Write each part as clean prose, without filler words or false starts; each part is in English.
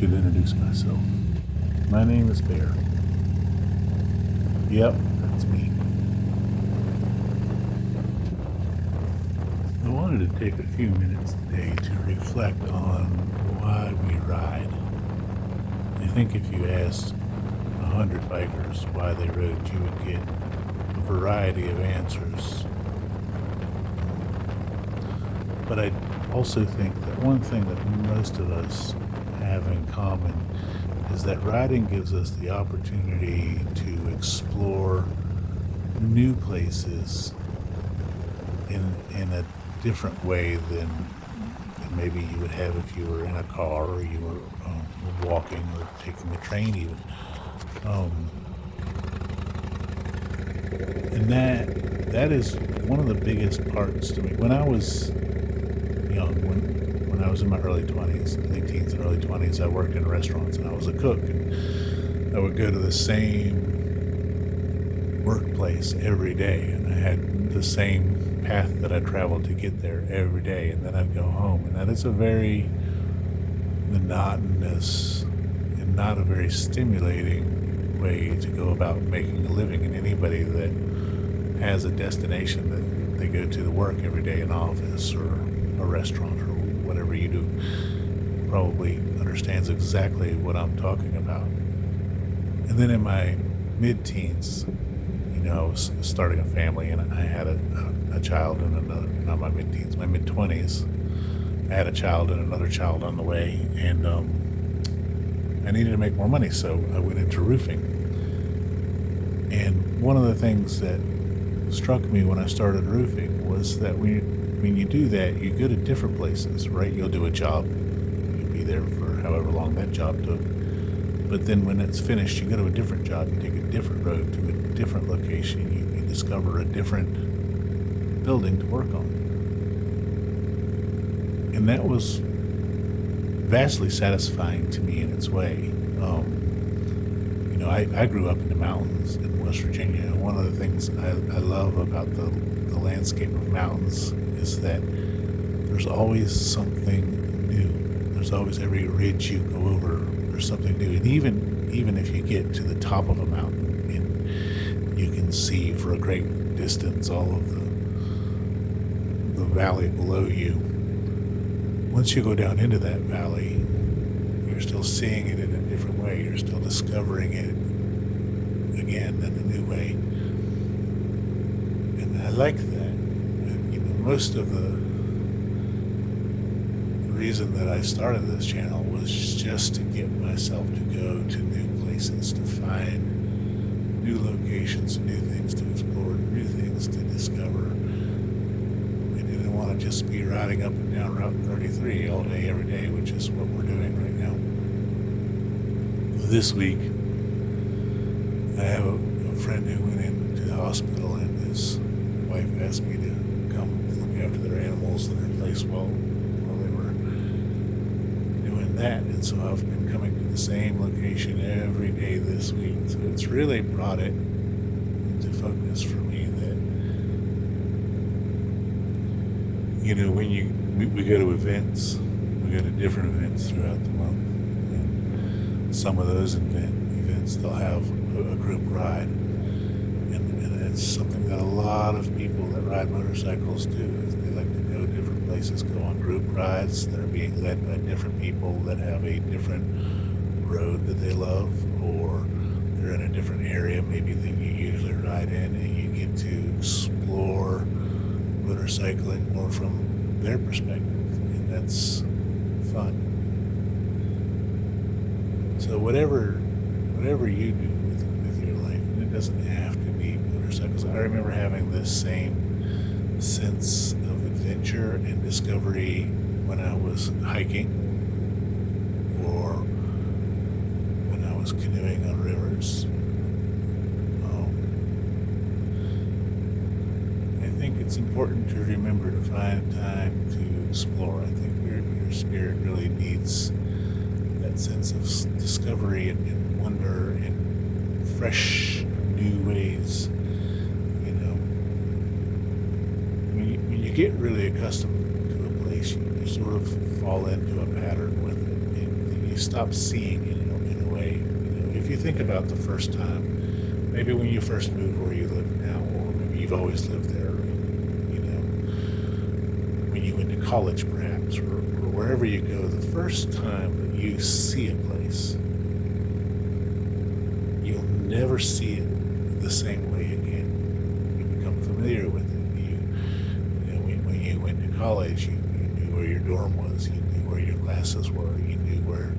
should introduce myself. My name is Bear. Yep, that's me. I wanted to take a few minutes today to reflect on why we ride. I think if you asked 100 bikers why they rode, you would get a variety of answers. But I also think that one thing that most of us have in common is that riding gives us the opportunity to explore new places in a different way than maybe you would have if you were in a car or you were walking or taking the train even. Um, and that is one of the biggest parts to me. When I was young, when I was in my early 20s, late teens and early 20s, I worked in restaurants and I was a cook. And I would go to the same workplace every day, and I had the same path that I traveled to get there every day, and then I'd go home. And that is a very monotonous and not a very stimulating way to go about making a living. And anybody that has a destination that they go to work every day, an office or a restaurant or whatever you do, probably understands exactly what I'm talking about. And then in my mid-teens, I was starting a family, and I had a child and another, not my mid-teens, my mid-20s. I had a child and another child on the way, and I needed to make more money, so I went into roofing. And one of the things that struck me when I started roofing was that when you do that, you go to different places, right? You'll do a job, you'll be there for however long that job took. But then when it's finished, you go to a different job, you take a different road to a different location, you discover a different building to work on. And that was vastly satisfying to me in its way. I grew up in the mountains in West Virginia, and one of the things I love about the landscape of mountains is that there's always something new. There's always, every ridge you go over, there's something new. And even if you get to the top of a mountain and you can see for a great distance all of the valley below you, once you go down into that valley, you're still seeing it in a different way. You're still discovering it again in a new way. And I like that. Most of the reason that I started this channel was just to get myself to go to new places, to find new locations, new things to explore, new things to discover. I didn't want to just be riding up and down Route 33 all day, every day, which is what we're doing right now. This week, I have a friend who went into the hospital, and his wife asked me to come look after their animals in their place while they were doing that. And so I've been coming to the same location every day this week. So it's really brought it into focus for me that, when we go to events, we go to different events throughout the month. And some of those events, they'll have a group ride. And it's something that a lot of people that ride motorcycles do, is they like to go different places, go on group rides that are being led by different people that have a different road that they love, or they're in a different area maybe than you usually ride in, and you get to explore motorcycling more from their perspective, and that's fun. So whatever you do with your life, and it doesn't have to be motorcycles. I remember having this same sense of adventure and discovery when I was hiking, or when I was canoeing on rivers. I think it's important to remember to find time to explore. I think your spirit really needs that sense of discovery and wonder and fresh new ways. When you get really accustomed to a place, you sort of fall into a pattern with it, and you stop seeing it in a way. If you think about the first time, maybe when you first moved where you live now, or maybe you've always lived there, when you went to college perhaps, or wherever you go, the first time that you see a place, you'll never see it the same way again. You become familiar with it. When you went to college, you knew where your dorm was, you knew where your classes were, you knew where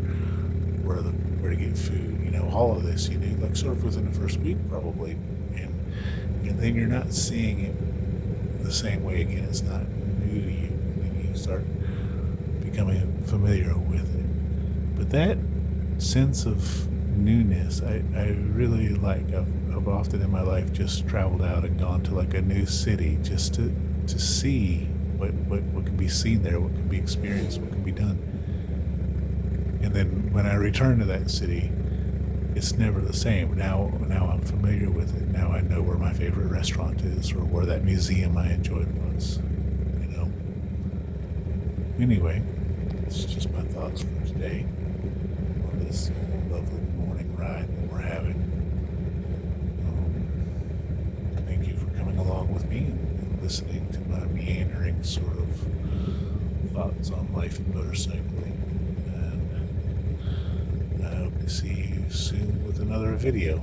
to get food. All of this you knew, like sort of within the first week probably, and then you're not seeing it the same way again. It's not new to you, and then you start becoming familiar with it. But that sense of newness, I really like. I've often in my life just traveled out and gone to like a new city just to see what can be seen there, what can be experienced, what can be done. And then when I return to that city, it's never the same. Now I'm familiar with it. Now I know where my favorite restaurant is, or where that museum I enjoyed was. Anyway, it's just my thoughts for today on this lovely morning ride that we're having. Thank you for coming along with me and listening to my meandering sort of thoughts on life and motorcycling. And I hope to see you soon with another video.